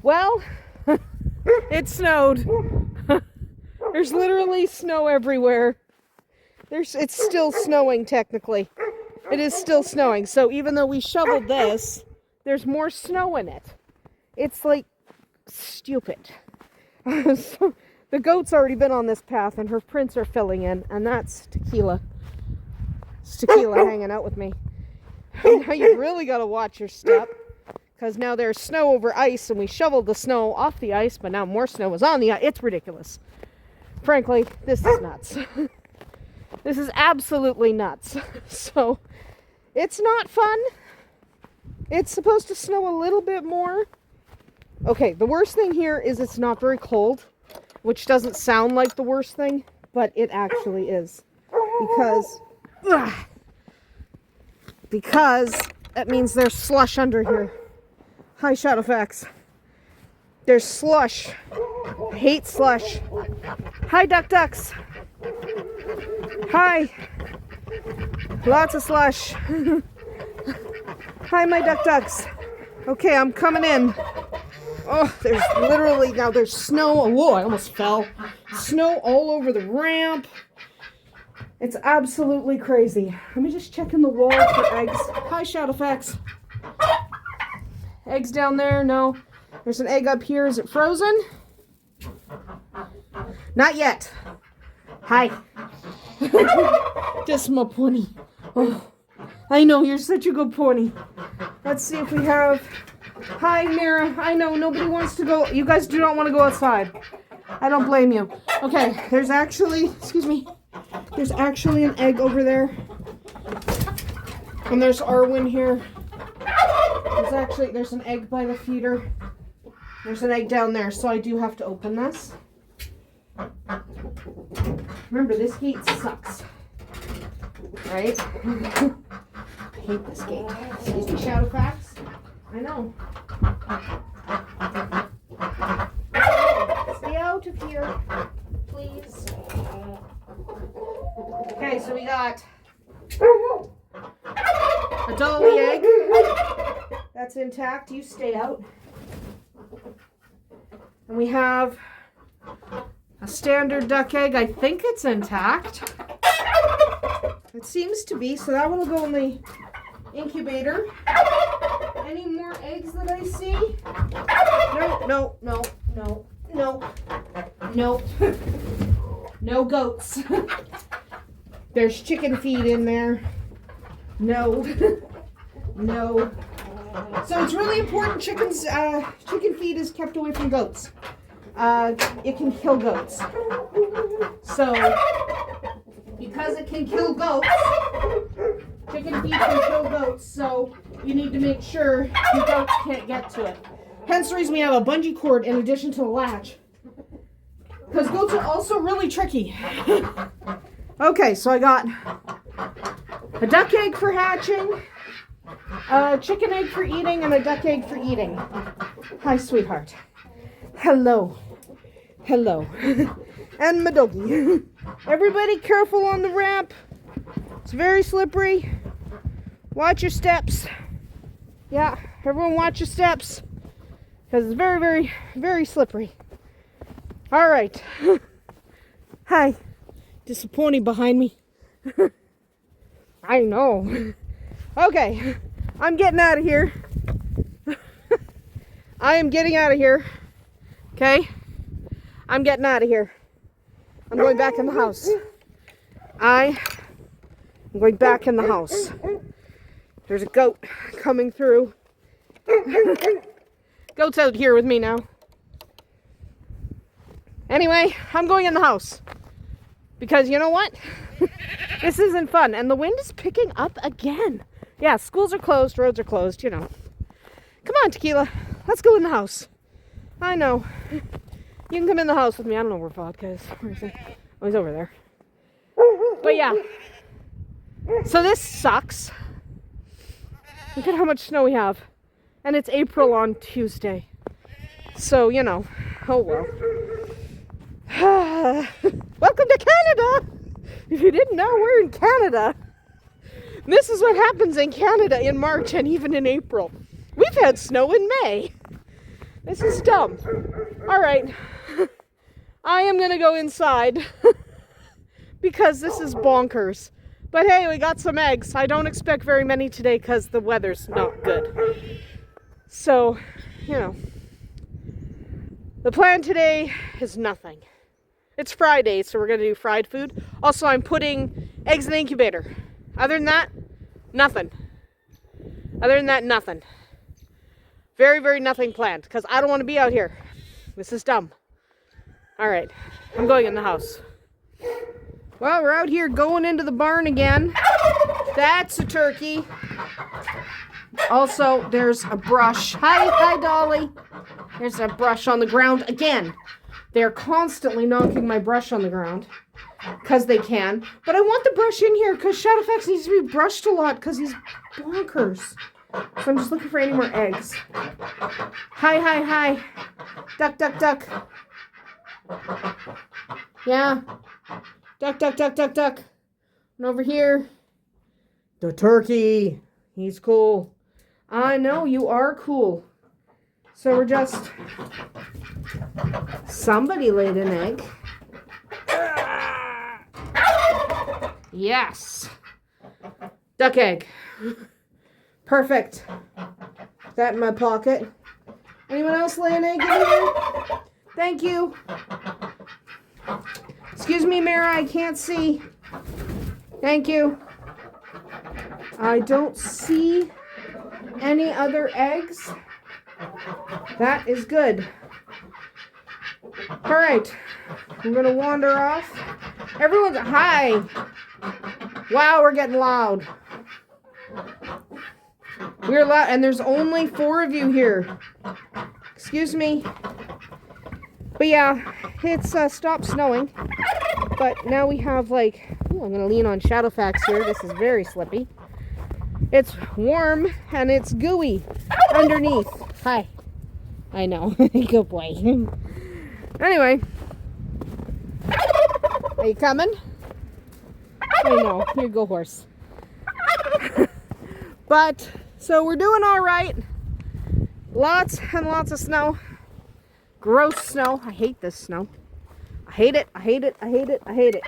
Well, it snowed. There's literally snow everywhere. It's still snowing technically. It is still snowing. So even though we shoveled this, there's more snow in it. It's like stupid. So the goat's already been on this path and her prints are filling in, and that's Tequila. It's Tequila hanging out with me. And now you've really got to watch your step, because now there's snow over ice and we shoveled the snow off the ice, but now more snow is on the ice. It's ridiculous. Frankly, this is nuts. This is absolutely nuts. So it's not fun. It's supposed to snow a little bit more. Okay, the worst thing here is it's not very cold, which doesn't sound like the worst thing, but it actually is. Because that means there's slush under here. Hi, Shadowfax. There's slush. I hate slush. Hi, Ducks. Hi. Lots of slush. Hi, my Ducks. Okay, I'm coming in. Oh, there's literally, now there's snow. Whoa, I almost fell. Snow all over the ramp. It's absolutely crazy. Let me just check in the wall for eggs. Hi, Shadowfax. Eggs down there? No. There's an egg up here. Is it frozen? Not yet. Hi. Just my pony. Oh, I know, you're such a good pony. Let's see if we have... Hi, Mira. I know, nobody wants to go... You guys do not want to go outside. I don't blame you. Okay, there's actually... Excuse me. There's actually an egg over there. And there's Arwen here. There's an egg by the feeder. There's an egg down there, so I do have to open this. Remember, this gate sucks. Right? I hate this gate. Excuse me, Shadowfax. I know. Stay out of here, please. Okay, so we got a dolly egg. That's intact. You stay out. And we have a standard duck egg. I think it's intact. It seems to be, so that one will go in the incubator. Any more eggs that I see? No. No goats. There's chicken feed in there. No. So it's really important chicken feed is kept away from goats. It can kill goats. So, because it can kill goats, chicken feed can kill goats, so you need to make sure the goats can't get to it. Hence the reason we have a bungee cord in addition to the latch. Because goats are also really tricky. Okay, so I got a duck egg for hatching, a chicken egg for eating, and a duck egg for eating. Hi, sweetheart. Hello. And my doggy. Everybody careful on the ramp. It's very slippery. Watch your steps. Yeah, everyone watch your steps. Because it's very, very, very slippery. All right. Hi. Disappointing behind me. I know. Okay. I'm getting out of here. I am getting out of here. Okay? I'm getting out of here. I'm going back in the house. I'm going back in the house. There's a goat coming through. Goat's out here with me now. Anyway, I'm going in the house. Because you know what? This isn't fun. And the wind is picking up again. Yeah, schools are closed, roads are closed, you know. Come on, Tequila. Let's go in the house. I know. You can come in the house with me. I don't know where Vodka is. Where is he? Oh, he's over there. But yeah. So this sucks. Look at how much snow we have. And it's April on Tuesday. So, you know. Oh, well. Welcome to Canada! If you didn't know, we're in Canada. This is what happens in Canada in March and even in April. We've had snow in May. This is dumb. All right. I am going to go inside because this is bonkers. But hey, we got some eggs. I don't expect very many today because the weather's not good. So, you know, the plan today is nothing. It's Friday, so we're going to do fried food. Also, I'm putting eggs in the incubator. Other than that, nothing. Other than that, nothing. Very, very nothing planned because I don't want to be out here. This is dumb. All right, I'm going in the house. Well, we're out here going into the barn again. That's a turkey. Also, there's a brush. Hi, Dolly. There's a brush on the ground again. They're constantly knocking my brush on the ground because they can. But I want the brush in here because Shadowfax needs to be brushed a lot because he's bonkers. So I'm just looking for any more eggs. Hi. Duck, duck, duck. Yeah. Duck, duck, duck, duck, duck. And over here, the turkey. He's cool. I know, you are cool. So we're just... Somebody laid an egg. Yes. Duck egg. Perfect. That in my pocket. Anyone else lay an egg in here? Thank you. Excuse me, Mara, I can't see. Thank you. I don't see any other eggs. That is good. All right. I'm going to wander off. Everyone's... Hi. Wow, we're getting loud. We're loud, and there's only 4 of you here. Excuse me. But yeah, it's stopped snowing. But now we have like... Ooh, I'm going to lean on Shadowfax here. This is very slippy. It's warm and it's gooey underneath. Hi. I know. Good boy. Anyway. Are you coming? I know. Here you go, horse. But, so we're doing all right. Lots and lots of snow. Gross snow. I hate this snow. I hate it. I hate it. I hate it. I hate it.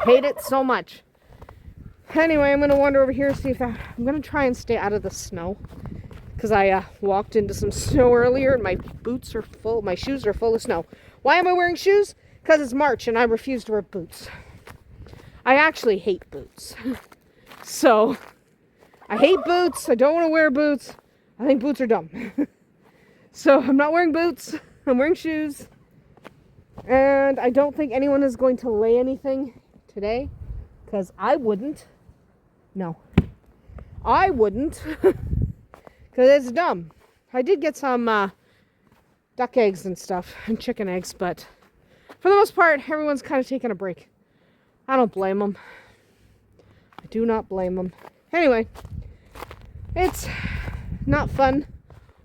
I hate it so much. Anyway, I'm going to wander over here and see if I'm going to try and stay out of the snow. Because I walked into some snow earlier and my boots are full. My shoes are full of snow. Why am I wearing shoes? Because it's March and I refuse to wear boots. I actually hate boots. So, I hate boots. I don't want to wear boots. I think boots are dumb. So, I'm not wearing boots. I'm wearing shoes. And I don't think anyone is going to lay anything today. Because I wouldn't. No. I wouldn't. Because it's dumb. I did get some duck eggs and stuff. And chicken eggs. But for the most part, everyone's kind of taking a break. I don't blame them. I do not blame them. Anyway. It's not fun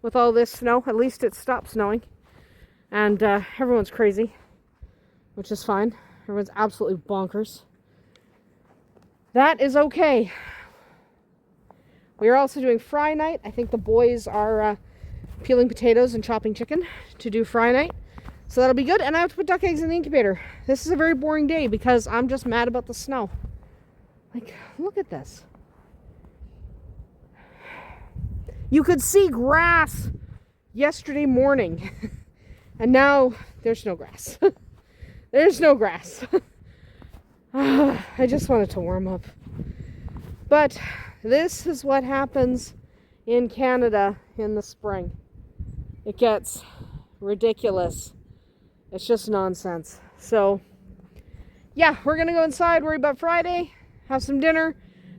with all this snow. At least it stopped snowing. And everyone's crazy. Which is fine. Everyone's absolutely bonkers. That is okay. We are also doing fry night. I think the boys are peeling potatoes and chopping chicken to do fry night. So that'll be good. And I have to put duck eggs in the incubator. This is a very boring day because I'm just mad about the snow. Like, look at this. You could see grass yesterday morning. And now there's no grass. There's no grass. I just wanted to warm up. But this is what happens in Canada in the spring. It gets ridiculous. It's just nonsense. So, yeah, we're going to go inside, worry about Friday, have some dinner.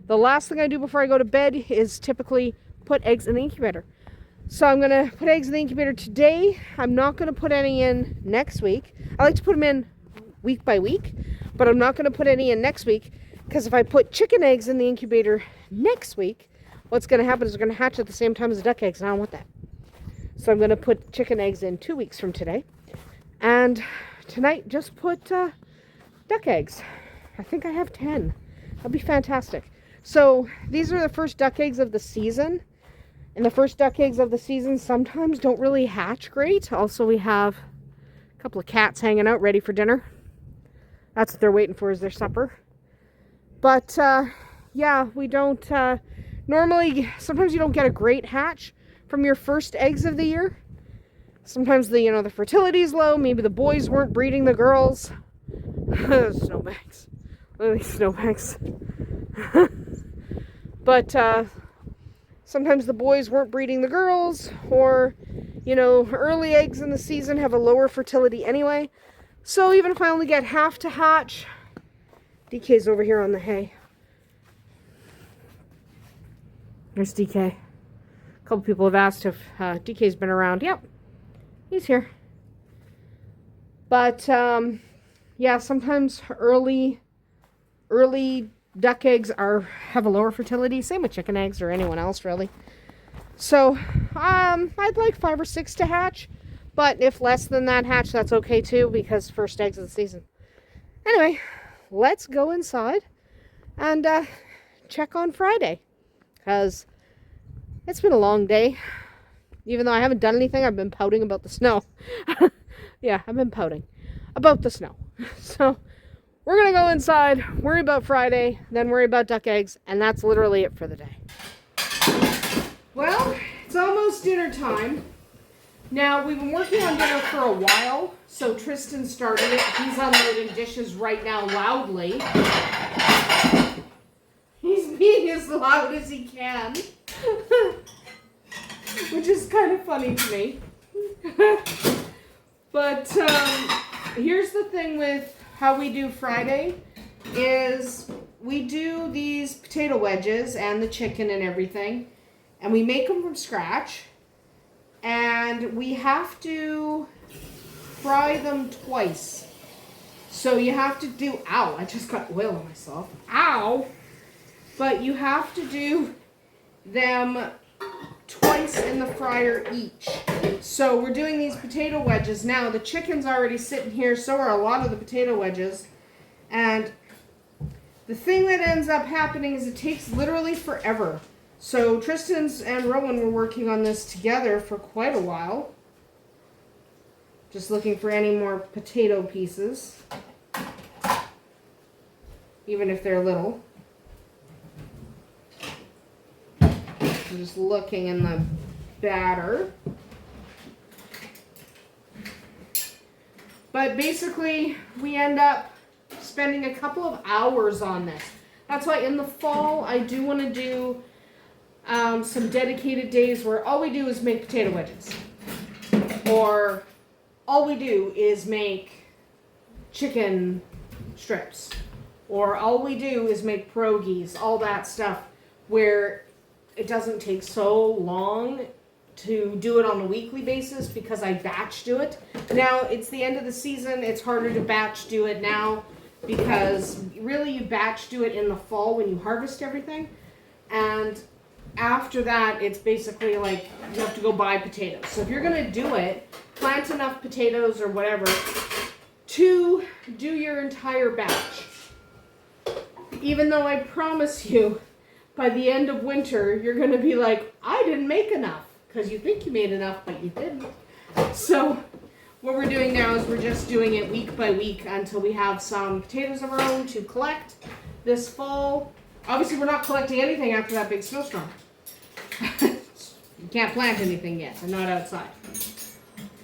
The last thing I do before I go to bed is typically put eggs in the incubator. So I'm going to put eggs in the incubator today. I'm not going to put any in next week. I like to put them in week by week, but I'm not going to put any in next week because if I put chicken eggs in the incubator next week, what's going to happen is they're going to hatch at the same time as the duck eggs, and I don't want that. So I'm going to put chicken eggs in 2 weeks from today. And tonight, just put duck eggs. I think I have 10. That'd be fantastic. So these are the first duck eggs of the season. And the first duck eggs of the season sometimes don't really hatch great. Also, we have a couple of cats hanging out ready for dinner. That's what they're waiting for, is their supper. But yeah, we don't normally, sometimes you don't get a great hatch from your first eggs of the year. Sometimes the fertility is low. Maybe the boys weren't breeding the girls. Snowbanks. Literally snowbanks. But sometimes the boys weren't breeding the girls, or, early eggs in the season have a lower fertility anyway. So even if I only get half to hatch, DK's over here on the hay. There's DK. A couple people have asked if DK's been around. Yep, he's here. But yeah, sometimes early duck eggs have a lower fertility. Same with chicken eggs or anyone else, really. So I'd like 5 or 6 to hatch, but if less than that hatch, that's okay too, because first eggs of the season. Anyway, let's go inside and check on Friday, because it's been a long day. Even though I haven't done anything, I've been pouting about the snow. Yeah, I've been pouting about the snow. So we're going to go inside, worry about Friday, then worry about duck eggs, and that's literally it for the day. Well, it's almost dinner time. Now, we've been working on dinner for a while, so Tristan started it. He's unloading dishes right now loudly. He's being as loud as he can, which is kind of funny to me. But here's the thing with how we do Friday is we do these potato wedges and the chicken and everything, and we make them from scratch, and we have to fry them twice. So you have to do, ow, I just got oil on myself. Ow! But you have to do them twice in the fryer each. So we're doing these potato wedges now. The chicken's already sitting here, so are a lot of the potato wedges. And the thing that ends up happening is it takes literally forever. So Tristan's and Rowan were working on this together for quite a while. Just looking for any more potato pieces, even if they're little. I'm just looking in the batter. But basically, we end up spending a couple of hours on this. That's why in the fall, I do want to do some dedicated days where all we do is make potato wedges. Or all we do is make chicken strips. Or all we do is make pierogies, all that stuff, where it doesn't take so long to do it on a weekly basis because I batch do it. Now, it's the end of the season. It's harder to batch do it now because really you batch do it in the fall when you harvest everything. And after that, it's basically like you have to go buy potatoes. So if you're going to do it, plant enough potatoes or whatever to do your entire batch. Even though I promise you, by the end of winter, you're going to be like, I didn't make enough. Because you think you made enough, but you didn't. So what we're doing now is we're just doing it week by week until we have some potatoes of our own to collect this fall. Obviously, we're not collecting anything after that big snowstorm. You can't plant anything yet. I'm not outside.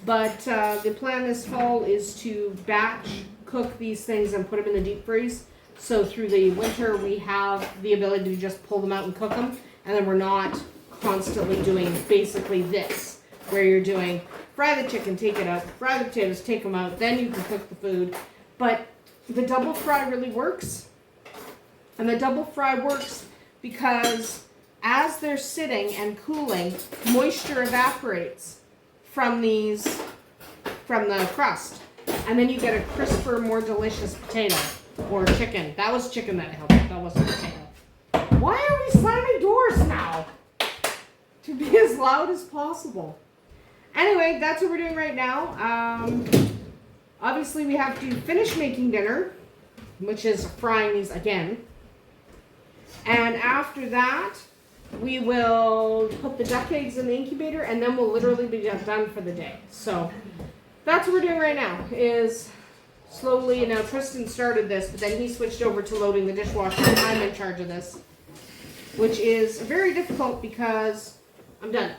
But the plan this fall is to batch cook these things and put them in the deep freeze. So through the winter, we have the ability to just pull them out and cook them. And then we're not constantly doing basically this, where you're doing fry the chicken, take it out, fry the potatoes, take them out, then you can cook the food. But the double fry really works. And the double fry works because as they're sitting and cooling, moisture evaporates from the crust. And then you get a crisper, more delicious potato or chicken. That was chicken that I held up. That wasn't potato. Why are we slamming doors now? To be as loud as possible. Anyway, that's what we're doing right now. Obviously, we have to finish making dinner, which is frying these again. And after that, we will put the duck eggs in the incubator, and then we'll literally be done for the day. So that's what we're doing right now, is slowly. Now Tristan started this, but then he switched over to loading the dishwasher, and I'm in charge of this, which is very difficult because I'm done.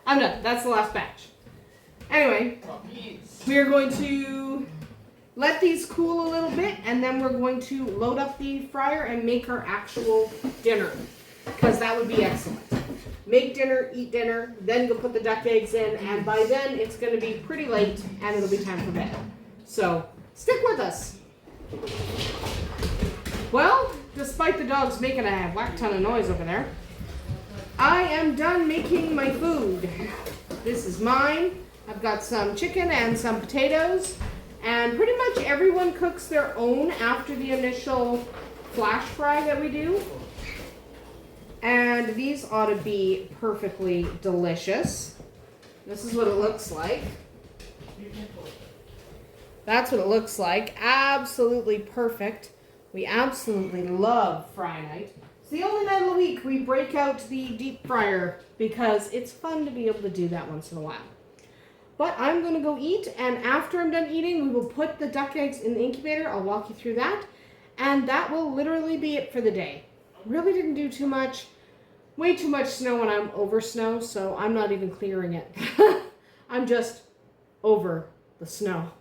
I'm done. That's the last batch. Anyway, we are going to let these cool a little bit, and then we're going to load up the fryer and make our actual dinner, because that would be excellent. Make dinner, eat dinner, then go put the duck eggs in, and by then it's going to be pretty late and it'll be time for bed. So stick with us. Well, despite the dogs making a whack ton of noise over there, I am done making my food. This is mine. I've got some chicken and some potatoes, and pretty much everyone cooks their own after the initial flash fry that we do. And these ought to be perfectly delicious. This is what it looks like. That's what it looks like. Absolutely perfect. We absolutely love fry night. It's the only night of the week we break out the deep fryer because it's fun to be able to do that once in a while. But I'm going to go eat, and after I'm done eating, we will put the duck eggs in the incubator. I'll walk you through that, and that will literally be it for the day. Really didn't do too much. Way too much snow, and I'm over snow, so I'm not even clearing it. I'm just over the snow.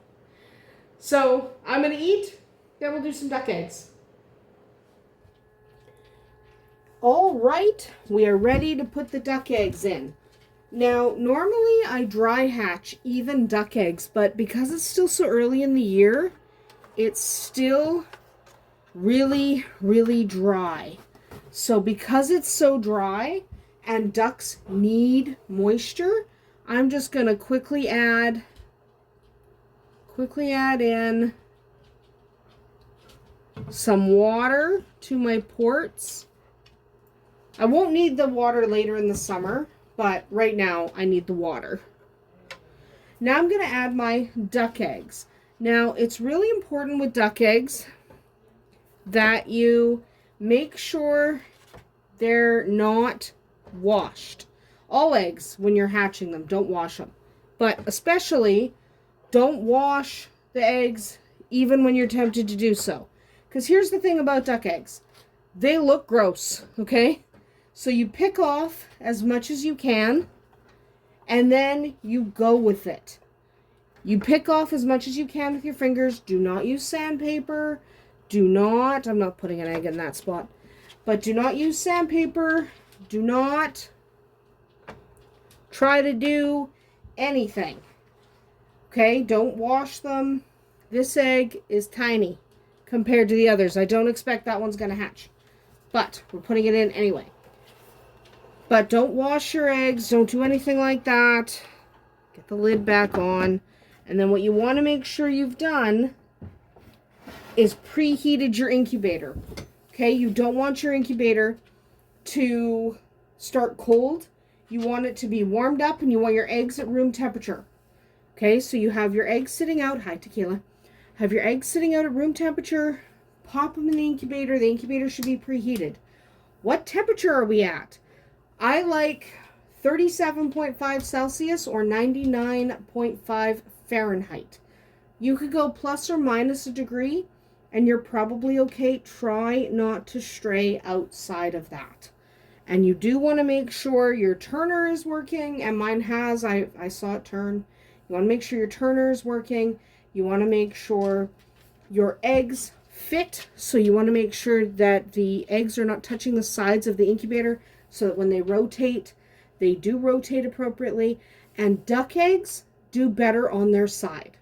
So I'm going to eat, then we'll do some duck eggs. All right, we are ready to put the duck eggs in. Now, normally I dry hatch even duck eggs, but because it's still so early in the year, it's still really, really dry. So because it's so dry and ducks need moisture, I'm just going to quickly add in some water to my ports. I won't need the water later in the summer, but right now I need the water. Now I'm going to add my duck eggs. Now it's really important with duck eggs that you make sure they're not washed. All eggs, when you're hatching them, don't wash them. But especially, don't wash the eggs even when you're tempted to do so. Because here's the thing about duck eggs. They look gross, okay? So you pick off as much as you can, and then you go with it. You pick off as much as you can with your fingers. Do not use sandpaper. I'm not putting an egg in that spot, but do not use sandpaper. Do not try to do anything. Okay, don't wash them. This egg is tiny compared to the others. I don't expect that one's going to hatch, but we're putting it in anyway. But don't wash your eggs. Don't do anything like that. Get the lid back on. And then what you want to make sure you've done is preheated your incubator. Okay, you don't want your incubator to start cold. You want it to be warmed up, and you want your eggs at room temperature. Okay, so you have your eggs sitting out. Hi, Tequila. Have your eggs sitting out at room temperature. Pop them in the incubator. The incubator should be preheated. What temperature are we at? I like 37.5 Celsius or 99.5 Fahrenheit. You could go plus or minus a degree, and you're probably okay. Try not to stray outside of that. And you do want to make sure your turner is working, and mine has. I saw it turn. You want to make sure your turner is working. You want to make sure your eggs fit. So you want to make sure that the eggs are not touching the sides of the incubator, so that when they rotate, they do rotate appropriately. And duck eggs do better on their side.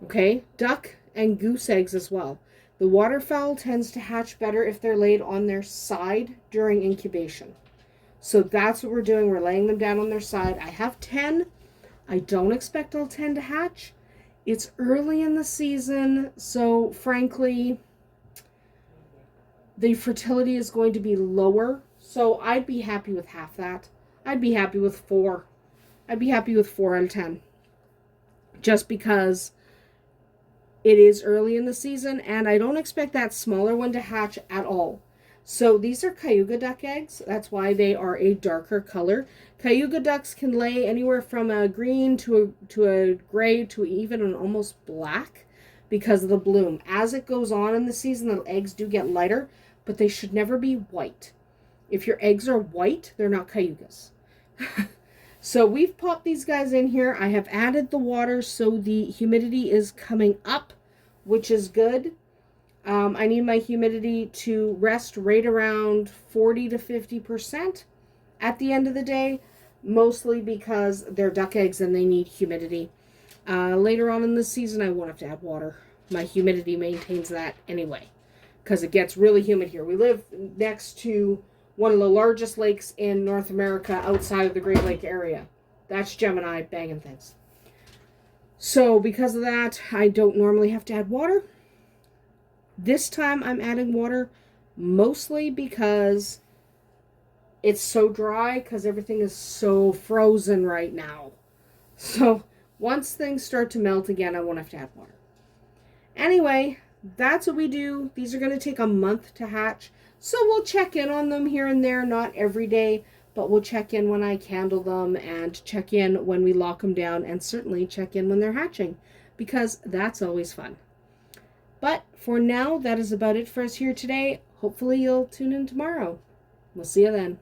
Okay? Duck and goose eggs as well. The waterfowl tends to hatch better if they're laid on their side during incubation. So that's what we're doing. We're laying them down on their side. I have 10. I don't expect all 10 to hatch. It's early in the season, so frankly, the fertility is going to be lower. So I'd be happy with half that. I'd be happy with 4. I'd be happy with 4 out of 10. Just because it is early in the season, and I don't expect that smaller one to hatch at all. So these are Cayuga duck eggs. That's why they are a darker color. Cayuga ducks can lay anywhere from a green to a gray to even an almost black because of the bloom. As it goes on in the season, the eggs do get lighter, but they should never be white. If your eggs are white, they're not Cayugas. So we've popped these guys in here. I have added the water so the humidity is coming up, which is good. I need my humidity to rest right around 40 to 50% at the end of the day, mostly because they're duck eggs and they need humidity. Later on in the season, I won't have to add water. My humidity maintains that anyway, because it gets really humid here. We live next to one of the largest lakes in North America outside of the Great Lake area. That's Gemini banging things. So because of that, I don't normally have to add water. This time I'm adding water mostly because it's so dry, because everything is so frozen right now. So once things start to melt again, I won't have to add water. Anyway, that's what we do. These are going to take a month to hatch. So we'll check in on them here and there, not every day, but we'll check in when I candle them and check in when we lock them down, and certainly check in when they're hatching, because that's always fun. But for now, that is about it for us here today. Hopefully you'll tune in tomorrow. We'll see you then.